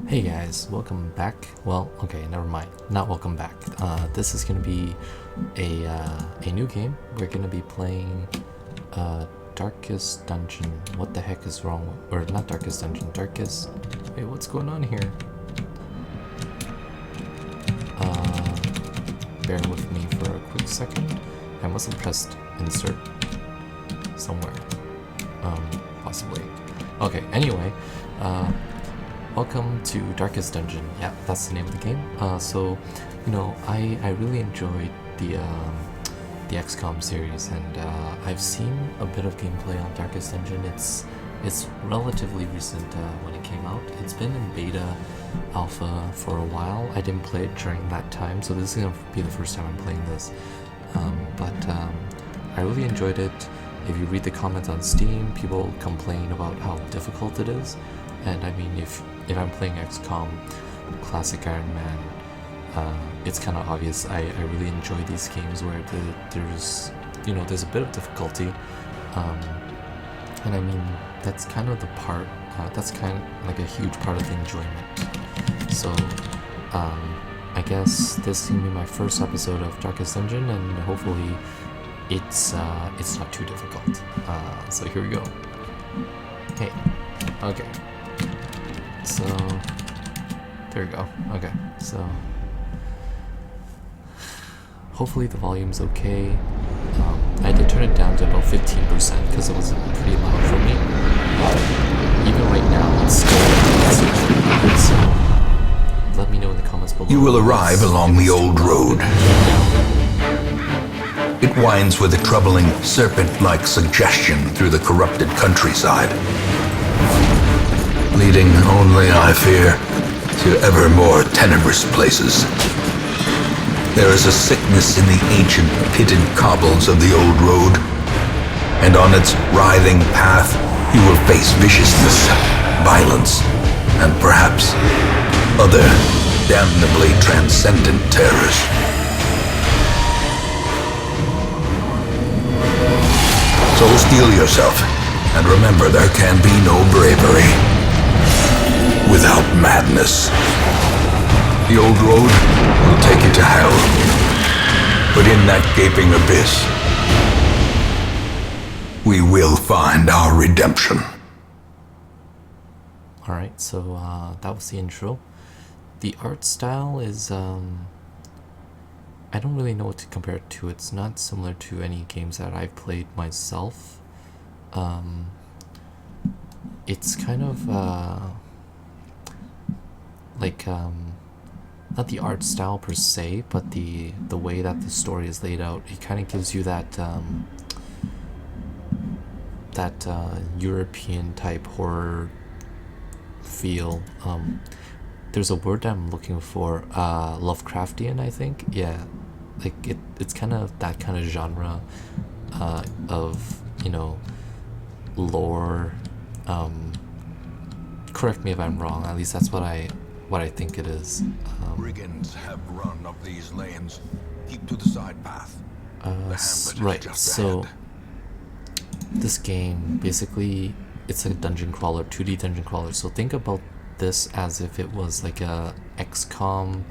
Hey guys, welcome back. Well, okay, never mind. Not welcome back. This is gonna be a new game. We're gonna be playing Darkest Dungeon. What the heck is wrong? Or not Darkest Dungeon, Darkest. Wait, what's going on here? Bear with me for a quick second. I must have pressed insert somewhere. Possibly. Okay. Anyway, welcome to Darkest Dungeon. Yeah, that's the name of the game. I really enjoyed the XCOM series, and I've seen a bit of gameplay on Darkest Dungeon. It's relatively recent when it came out. It's been in beta alpha for a while. I didn't play it during that time, so this is gonna be the first time I'm playing this. I really enjoyed it. If you read the comments on Steam, people complain about how difficult it is. And I mean, if I'm playing XCOM, Classic Iron Man, it's kind of obvious. I really enjoy these games where there's a bit of difficulty, and I mean that's kind of the part. That's kind of like a huge part of the enjoyment. So, I guess this is gonna be my first episode of Darkest Dungeon, and hopefully, it's not too difficult. So here we go. Hey, okay. So there we go. Okay, so hopefully the volume's okay. I did turn it down to about 15% because it was pretty loud for me. Even right now, it's pretty good. So let me know in the comments below. You will arrive along the old road. It winds with a troubling serpent-like suggestion through the corrupted countryside, leading only, I fear, to ever more tenebrous places. There is a sickness in the ancient pitted cobbles of the old road, and on its writhing path you will face viciousness, violence, and perhaps other damnably transcendent terrors. So steel yourself, and remember there can be no bravery without madness. The old road will take you to hell, but in that gaping abyss, we will find our redemption. Alright, so that was the intro. The art style is, I don't really know what to compare it to. It's not similar to any games that I've played myself. It's kind of, not the art style per se, but the way that the story is laid out. It kind of gives you that European type horror feel. There's a word I'm looking for, Lovecraftian, I think. Yeah, like it's kind of that kind of genre of, lore. Correct me if I'm wrong. At least that's what I think it is. Brigands have run up these lanes. Keep to the side path. Right. So this game basically, it's like a dungeon crawler, 2D dungeon crawler. So think about this as if it was like a XCOM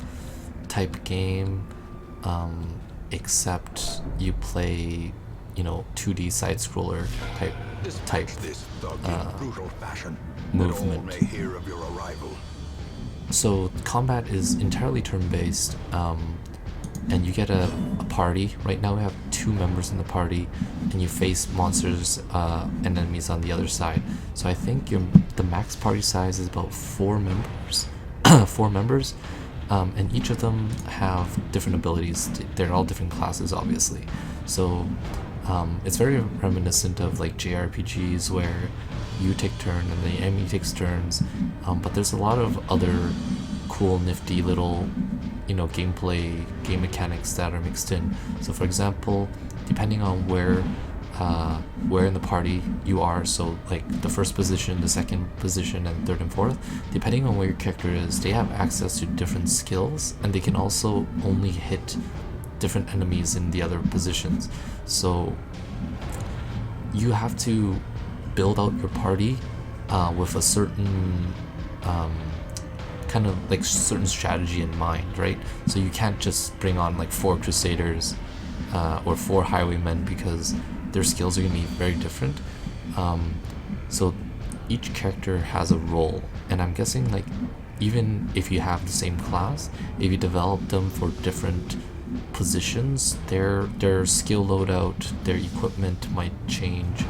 type game, except you play 2D side scroller type movement. So combat is entirely turn-based, and you get a party. Right now we have 2 members in the party, and you face monsters and enemies on the other side. So I think the max party size is about 4 members. 4 members, and each of them have different abilities. They're all different classes, obviously. So it's very reminiscent of like JRPGs where you take turn and the enemy takes turns, but there's a lot of other cool, nifty little game mechanics that are mixed in. So for example, depending on where in the party you are, so like the first position, the second position, and third and fourth, depending on where your character is, they have access to different skills, and they can also only hit different enemies in the other positions. So you have to build out your party with a certain kind of like certain strategy in mind, right? So you can't just bring on like 4 Crusaders or 4 Highwaymen because their skills are going to be very different. So each character has a role, and I'm guessing like even if you have the same class, if you develop them for different positions, their skill loadout, their equipment might change.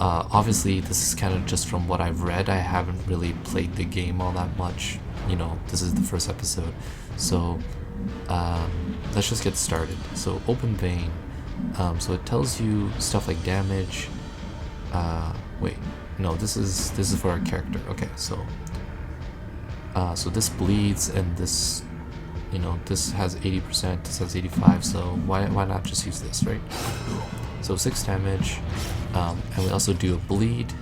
Obviously this is kind of just from what I've read. I haven't really played the game all that much, you know, this is the first episode. So let's just get started. So open vein, so it tells you stuff like damage. Wait, no, this is for our character. Okay, so this bleeds, and this, you know, this has 80%, this has 85, so why not just use this, right? So 6 damage, and we also do a bleed.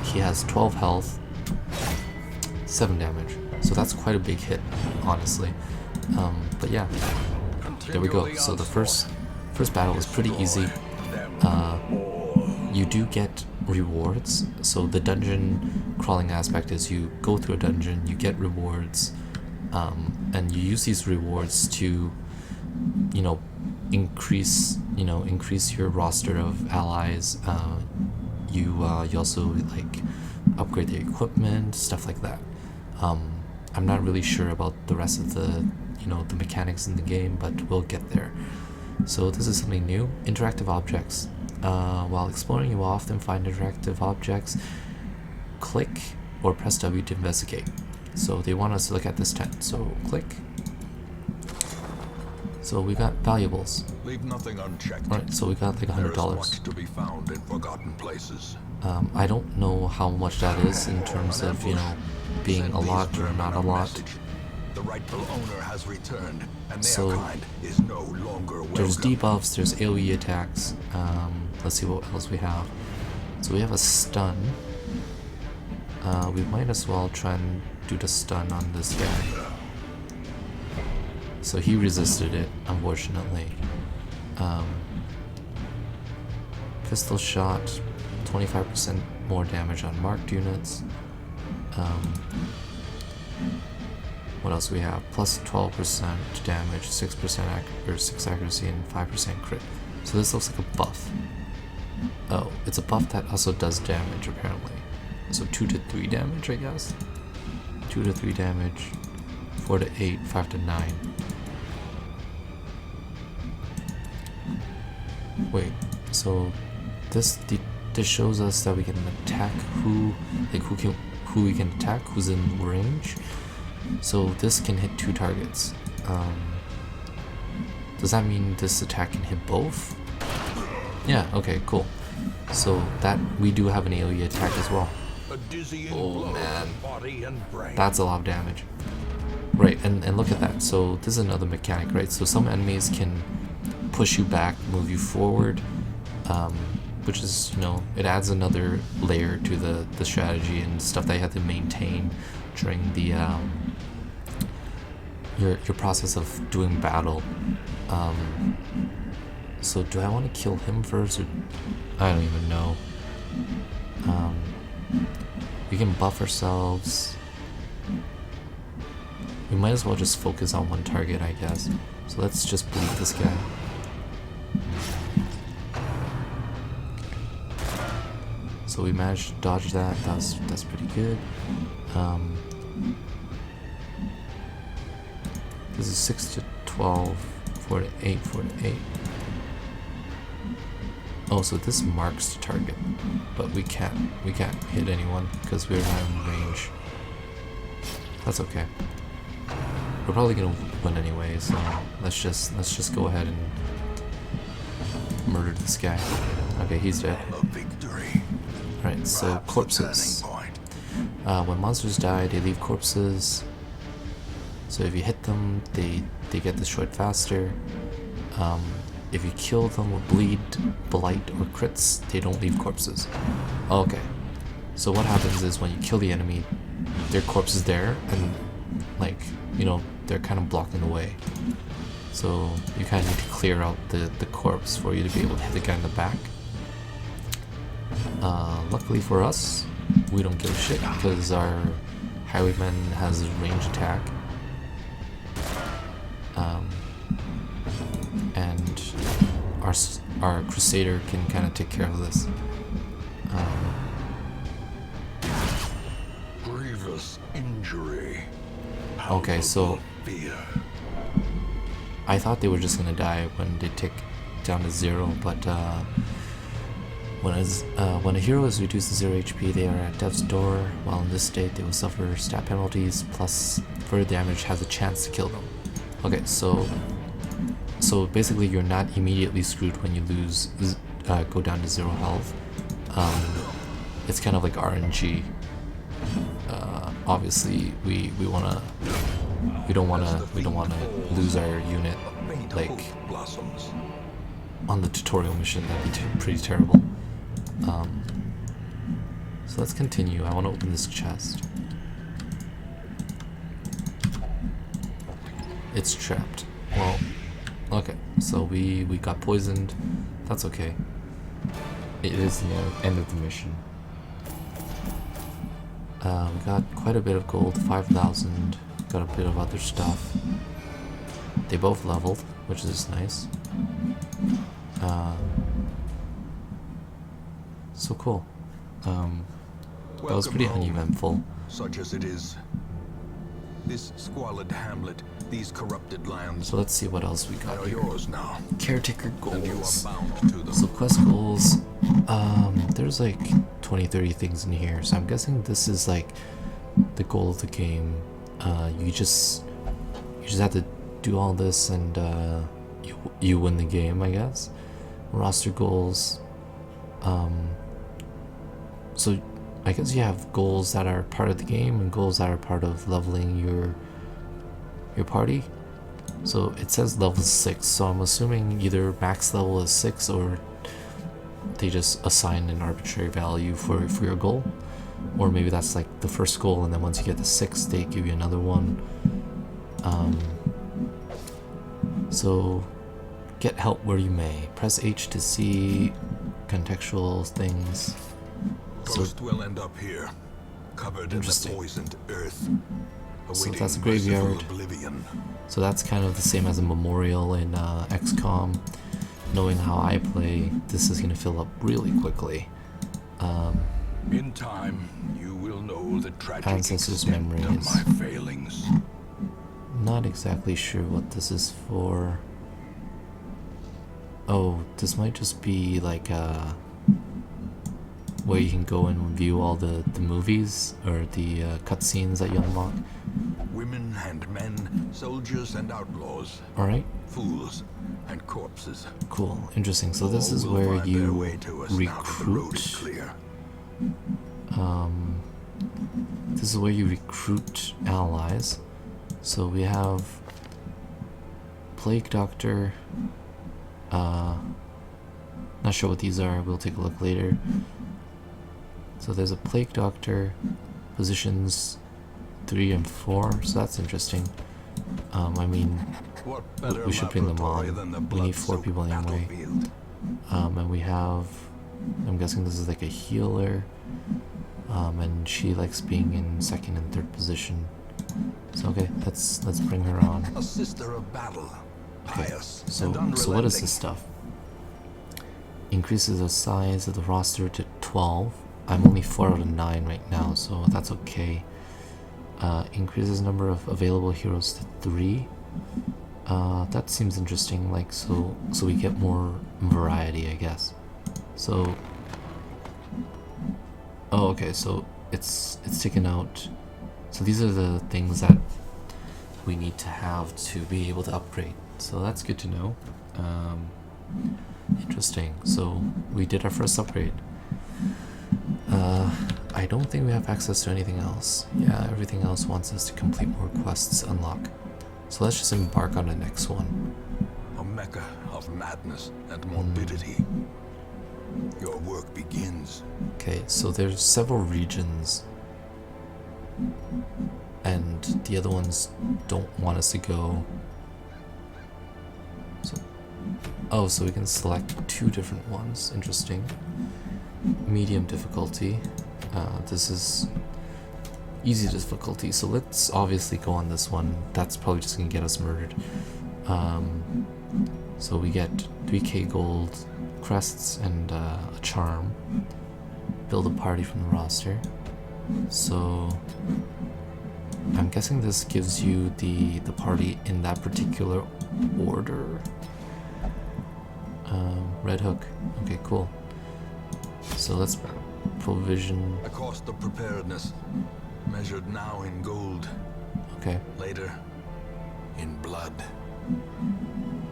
He has 12 health, 7 damage, so that's quite a big hit, honestly. But yeah, there we go. So the first battle was pretty easy. You do get rewards. So the dungeon crawling aspect is you go through a dungeon, you get rewards, and you use these rewards to, you know, increase your roster of allies. You also like upgrade the equipment, stuff like that. I'm not really sure about the rest of the, you know, the mechanics in the game, but we'll get there. So this is something new. Interactive objects. While exploring, you will often find interactive objects. Click or press W to investigate. So they want us to look at this tent. So click. So we got valuables. Leave nothing unchecked. Right. So we got like $100. There is much to be found in forgotten places. I don't know how much that is in terms of, you know, being a lot or not a lot. The rightful owner has returned, and So, their kind is no longer welcome. There's debuffs, there's AoE attacks. Let's see what else we have. So we have a stun. We might as well try and do the stun on this guy. So he resisted it, unfortunately. Pistol shot, 25% more damage on marked units. What else do we have? Plus 12% damage, 6% accuracy, and 5% crit. So this looks like a buff. Oh, it's a buff that also does damage apparently. So 2 to 3 damage, I guess. 2 to 3 damage, 4 to 8, 5 to 9. Wait, so this shows us that we can attack who we can attack, who's in range. So this can hit 2 targets. Does that mean this attack can hit both? Yeah, okay, cool. So that we do have an AoE attack as well. Oh man, that's a lot of damage. Right, and look at that. So this is another mechanic, right? So some enemies can push you back, move you forward, which is, you know, it adds another layer to the strategy and stuff that you have to maintain during the your process of doing battle. So do I want to kill him first, or I don't even know. We can buff ourselves. We might as well just focus on one target, I guess. So let's just bleed this guy. So we managed to dodge that. That's pretty good. This is 6 to 12, 4 to 8, 4 to 8. Oh, so this marks the target, but we can't hit anyone because we're not in range. That's okay. We're probably gonna win anyway, so let's just go ahead and murder this guy. Okay, he's dead. Alright, so corpses. When monsters die, they leave corpses. So if you hit them, they get destroyed faster. If you kill them with bleed, blight, or crits, they don't leave corpses. Okay. So what happens is when you kill the enemy, their corpse is there, and like, you know, they're kind of blocking the way. So you kind of need to clear out the corpse for you to be able to hit the guy in the back. Luckily for us, we don't give a shit because our highwayman has a range attack. And our crusader can kind of take care of this. Grievous injury. Okay, so Fear. I thought they were just gonna die when they tick down to 0, but when a hero is reduced to 0 HP, they are at death's door. While in this state, they will suffer stat penalties plus further damage has a chance to kill them. Okay, so basically you're not immediately screwed when you lose, go down to 0 health. It's kind of like RNG. Obviously, we don't wanna lose our unit like on the tutorial mission. That'd be pretty terrible. So let's continue. I want to open this chest. It's trapped. Well, okay. So we got poisoned. That's okay. It is the end of the mission. We got quite a bit of gold, 5,000. Got a bit of other stuff. They both leveled, which is nice. So cool. That was pretty uneventful. Such as it is. This squalid hamlet, these corrupted lands, So let's see what else we got are here. yours now. Caretaker And you goals. are bound to them. So quest goals, there's like 20-30 things in here, so I'm guessing this is like the goal of the game. You just have to do all this and you win the game, I guess. Roster goals, so I guess you have goals that are part of the game and goals that are part of leveling your party. So it says level 6, so I'm assuming either max level is 6 or they just assign an arbitrary value for your goal. Or maybe that's like the first goal, and then once you get to 6, they give you another one. So get help where you may. Press H to see contextual things. So Ghost will end up here, covered in the Interesting. poisoned earth. So awaiting that's a merciful graveyard. Oblivion. So that's kind of the same as a memorial in XCOM. Knowing how I play, this is going to fill up really quickly. In time, you will know the tragic Ancestors' extent of memories. my failings. Not exactly sure what this is for. Oh, this might just be like where you can go and view all the movies or the cutscenes that you unlock. Women and men, soldiers and outlaws, Alright, fools and corpses. cool, interesting. So this is All will where find their you way to us now that the road is recruit. clear. This is where you recruit allies. So we have Plague Doctor. Not sure what these are. We'll take a look later. So there's a Plague Doctor, positions 3 and 4. So that's interesting. I mean, What better we should bring them laboratory on. than the We need 4 blood-soaked people anyway. battlefield? And we have, I'm guessing this is like a healer. And she likes being in 2nd and 3rd position. So okay, let's bring her on. A sister of battle, pious So and unrelenting. so what is this stuff? Increases the size of the roster to 12. I'm only 4 out of 9 right now, so that's okay. Increases number of available heroes to 3. That seems interesting. Like so we get more variety, I guess. So. Oh, okay. So it's taken out. So these are the things that we need to have to be able to upgrade. So that's good to know. Interesting. So we did our first upgrade. I don't think we have access to anything else. Yeah, everything else wants us to complete more quests to unlock. So let's just embark on the next one. A mecca of madness and morbidity. Your work begins. Okay, so there's several regions, and the other ones don't want us to go. So we can select 2 different ones. Interesting. Medium difficulty. This is easy difficulty, so let's obviously go on this one. That's probably just gonna get us murdered. So we get 3k gold, crests, and a charm. Build a party from the roster. So I'm guessing this gives you the party in that particular order. Red Hook. Okay, cool. So let's provision. A cost of preparedness, measured now in gold, Okay. later in blood.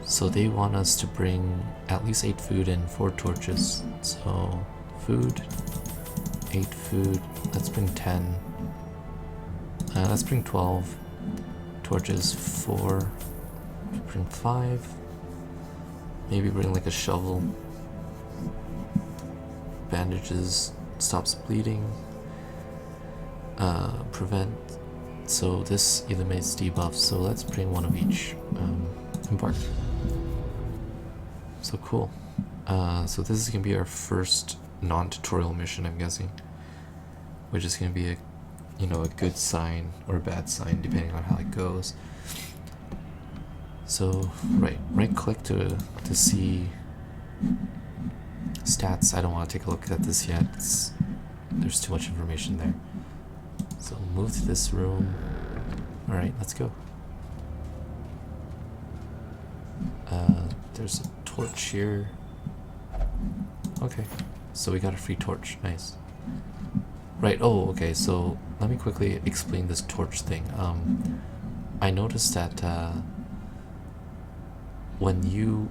So they want us to bring at least 8 food and 4 torches. So food, 8 food. Let's bring 10. Let's bring 12. Torches 4. Bring 5. Maybe bring like a shovel. Bandages stops bleeding. Prevent. So this eliminates debuffs. So let's bring 1 of each. Embark. So cool. So this is gonna be our first non-tutorial mission, I'm guessing, which is gonna be a, you know, a good sign or a bad sign depending on how it goes. So right click to see stats. I don't want to take a look at this yet. There's too much information there. So move to this room. All right, let's go. There's a torch here. Okay, so we got a free torch. Nice. Right. Oh, okay. So let me quickly explain this torch thing. I noticed that when you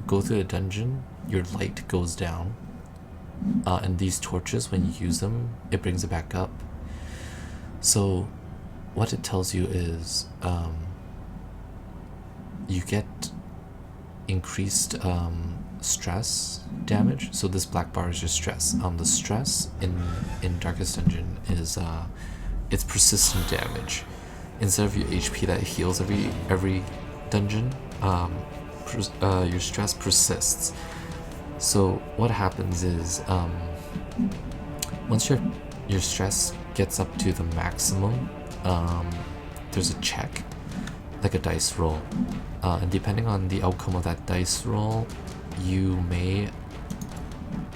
go through a dungeon, your light goes down, and these torches, when you use them, it brings it back up. So what it tells you is you get increased stress damage. So this black bar is your stress. The stress in Darkest Dungeon is it's persistent damage. Instead of your HP that heals every dungeon, your stress persists. So what happens is once your stress gets up to the maximum, there's a check, like a dice roll, and depending on the outcome of that dice roll, you may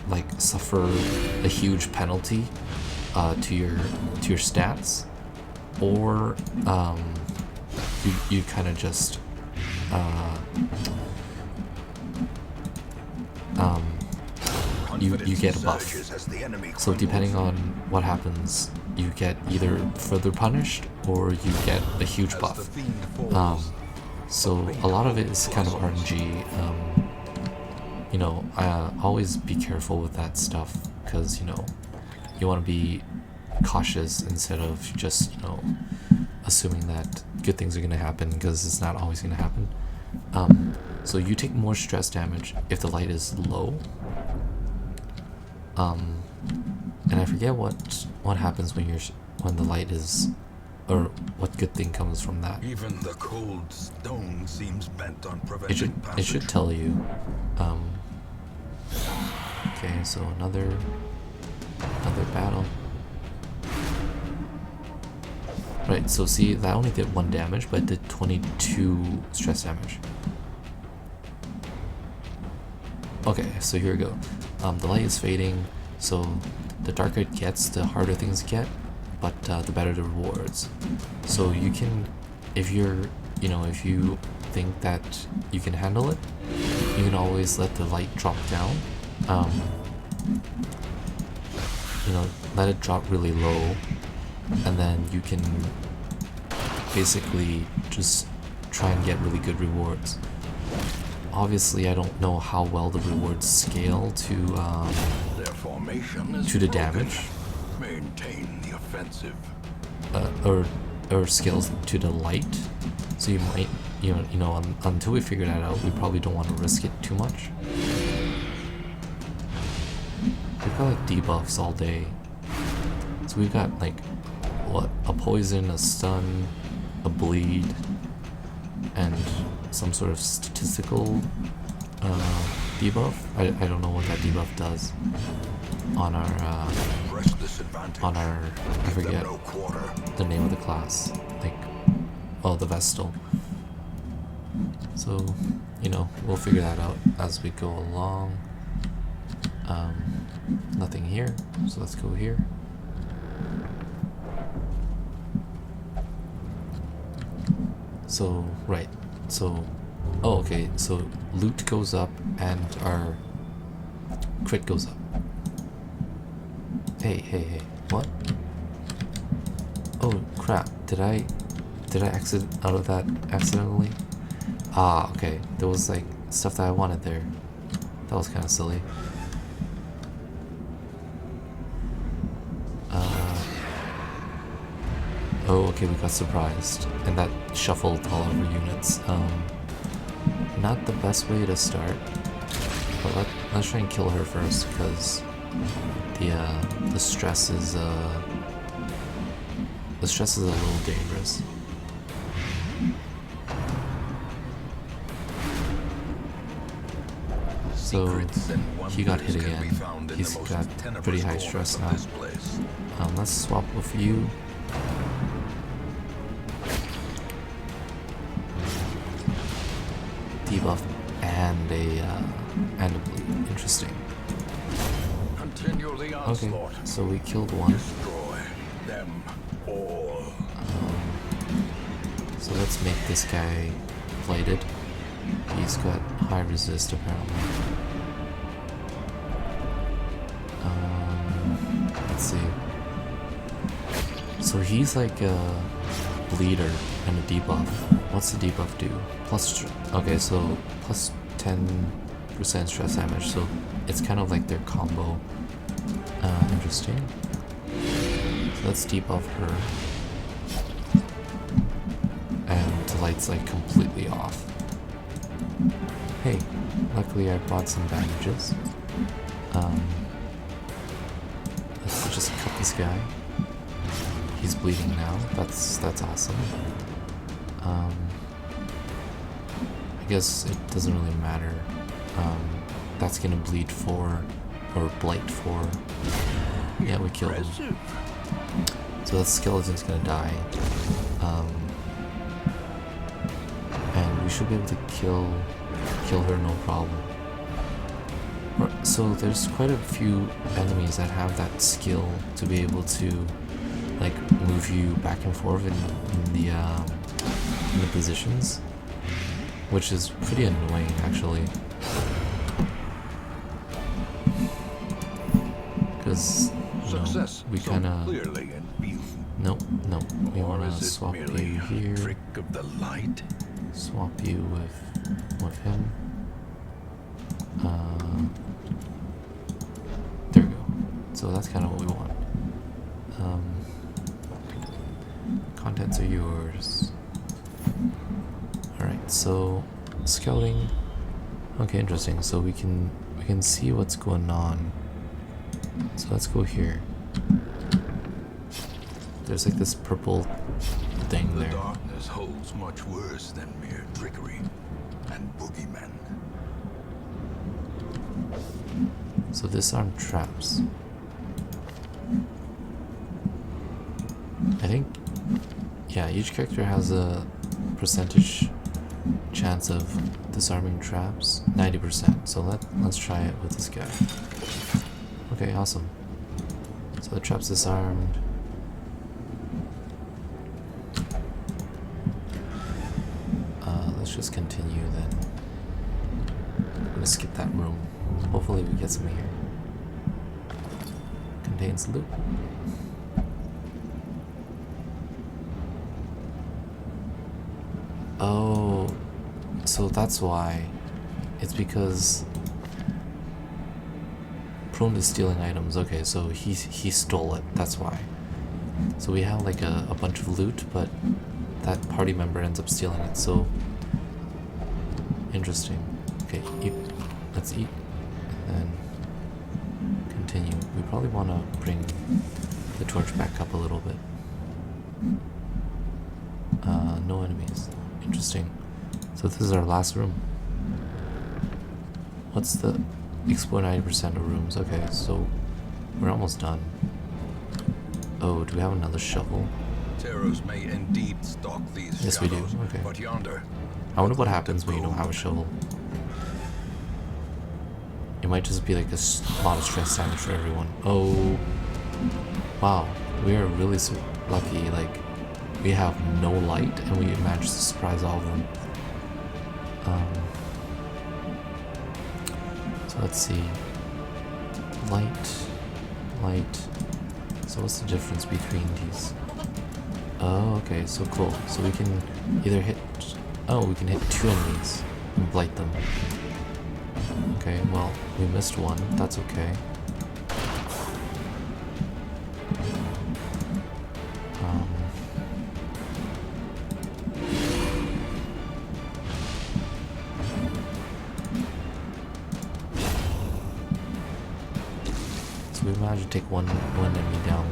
like suffer a huge penalty to your stats, or you kind of just you get a buff. So depending on what happens, you get either further punished or you get a huge buff. So a lot of it is kind of RNG. You know, always be careful with that stuff, because you know you want to be cautious instead of just, you know, assuming that good things are going to happen, because it's not always going to happen. So you take more stress damage if the light is low. And I forget what happens when the light is, or what good thing comes from that. Even the cold stone seems bent on preventing passage. It should tell you. Okay, so another battle. Right, so see, that only did 1 damage, but it did 22 stress damage. Okay, so here we go. The light is fading, so the darker it gets, the harder things get, but the better the rewards. So you can, if you think that you can handle it, you can always let the light drop down. You know, let it drop really low, and then you can basically just try and get really good rewards. Obviously, I don't know how well the rewards scale to the damage, Maintain the offensive. or scales to the light. So you might, you know, until we figure that out, we probably don't want to risk it too much. We've got like debuffs all day. So we've got like, what, a poison, a stun, a bleed, and some sort of statistical debuff. I don't know what that debuff does. on our Press this advantage. I Give them forget no quarter. the name of the class, like, oh, the Vestal. So, you know, we'll figure that out as we go along. Nothing here, so let's go here. So, right, so, oh, okay, so loot goes up and our crit goes up. Hey, what? Oh, crap, did I exit out of that accidentally? Ah, okay, there was like stuff that I wanted there. That was kind of silly. Oh, okay, we got surprised, and that shuffled all of our units. Not the best way to start, but let's try and kill her first, because the stress is a little dangerous. So he got hit again. He's got pretty high stress now. Let's swap with you. Debuff and a bleed. Interesting. Continue the onslaught. Okay, so we killed one. Destroy them all. So let's make this guy blighted. He's got high resist apparently. Let's see. So he's like a bleeder and a debuff. What's the debuff do? Okay, so plus 10% stress damage. So it's kind of like their combo. Interesting. So let's debuff her. And the light's like completely off. Hey, luckily I brought some bandages. Let's just cut this guy. He's bleeding now. That's awesome. I guess it doesn't really matter. That's gonna bleed 4 or blight 4. Yeah, we killed him. So that skeleton's gonna die. And we should be able to kill her no problem. So there's quite a few enemies that have that skill to be able to like move you back and forth in the positions, which is pretty annoying actually. Because we kind of nope. We want to swap you here. Trick of the light. Swap you with him. There we go. So that's kind of what we want. Contents are yours. Alright, so scouting. Okay, interesting. So we can see what's going on. So let's go here. There's like this purple thing there. The darkness holds much worse than mere trickery and boogeymen. So disarm traps. I think, yeah, each character has a percentage chance of disarming traps. 90%. So let's try it with this guy. Okay, awesome. So the trap's disarmed. Let's just continue then. I'm gonna skip that room. Hopefully we get some here. Contains loot. Oh, so that's why. It's because prone to stealing items. Okay, so he stole it. That's why. So we have like a bunch of loot, but that party member ends up stealing it. So interesting. Okay, eat. Let's eat, and then continue. We probably want to bring the torch back up a little bit. No enemies. Interesting. So this is our last room. What's the explore 90% of rooms? Okay, so We're almost done. Oh, do we have another shovel? Terrors may indeed stalk these Yes, we do. shadows, Okay. but yonder, I wonder what happens when you don't have a shovel. It might just be like a lot of stress damage for everyone. Oh, wow. We are really lucky. Like, we have no light and we managed to surprise all of them. So let's see. Light. So what's the difference between these? Oh, okay, so cool. So we can either hit... Oh, we can hit 2 enemies and blight them. Okay, well, we missed one. That's okay. So we managed to take one enemy down.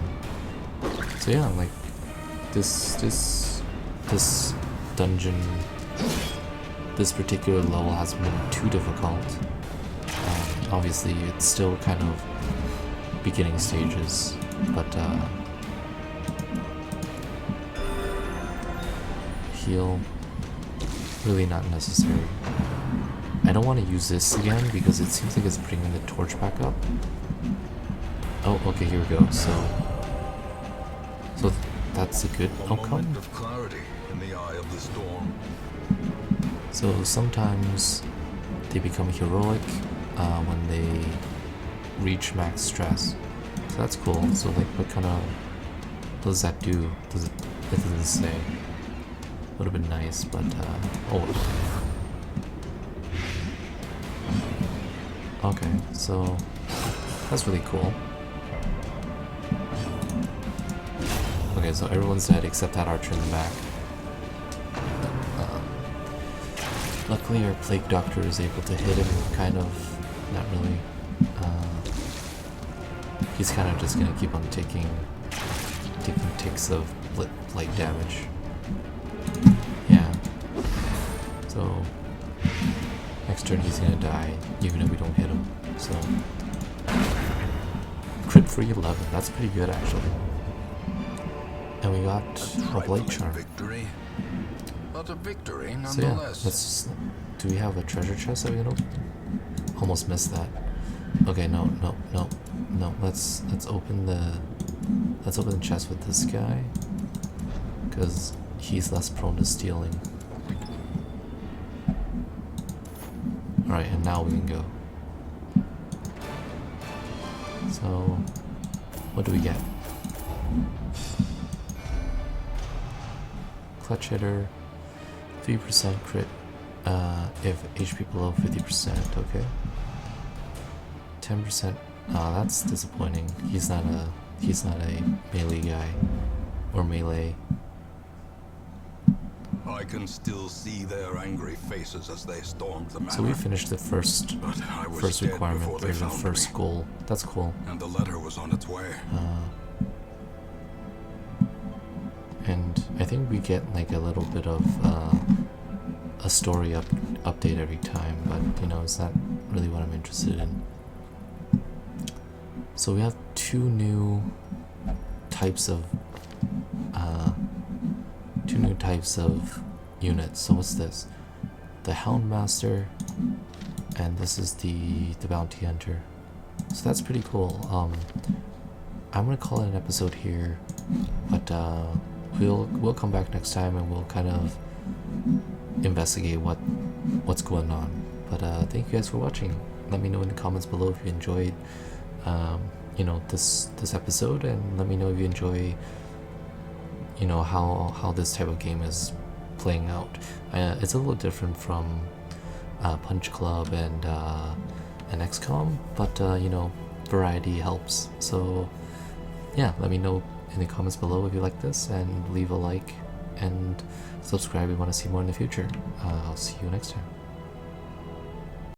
So yeah, like this dungeon, this particular level hasn't been too difficult. Obviously, it's still kind of beginning stages, but heal, really not necessary. I don't want to use this again because it seems like it's bringing the torch back up. Oh, okay, here we go. So that's a good outcome. moment of clarity in the eye of the storm. So sometimes they become heroic when they reach max stress. So that's cool. So like, what does that do? It doesn't say. Would have been nice, but oh. Okay, so that's really cool. Okay, so everyone's dead except that archer in the back. Luckily, our plague doctor is able to hit him, kind of, not really. He's kind of just gonna keep on taking ticks of blight damage. Yeah. So next turn he's gonna die, even if we don't hit him. So crit for 11. That's pretty good actually. And we got a blight charm. Victory, but a victory So yeah, nonetheless. do we have a treasure chest that we can open? Almost missed that. Okay, no. Let's open the chest with this guy, because he's less prone to stealing. All right, and now we can go. So, what do we get? Clutch hitter, 3% crit if HP below 50%, okay. 10%, that's disappointing. He's not a melee guy, or melee. I can still see their angry faces as they stormed the manor. So we finished the first But I was dead requirement, before they or the found first me, goal. That's cool. and the letter was on its way. And I think we get like a little bit of a story update every time, but you know, it's not really what I'm interested in. So we have 2 new types of units. So what's this? The Houndmaster, and this is the Bounty Hunter. So that's pretty cool. I'm gonna call it an episode here, but we'll come back next time and we'll kind of investigate what's going on. But thank you guys for watching. Let me know in the comments below if you enjoyed you know, this episode, and let me know if you enjoy, you know, how this type of game is playing out. It's a little different from Punch Club and XCOM, but you know, variety helps. So yeah, let me know in the comments below if you like this, and leave a like and subscribe if you want to see more in the future. I'll see you next time.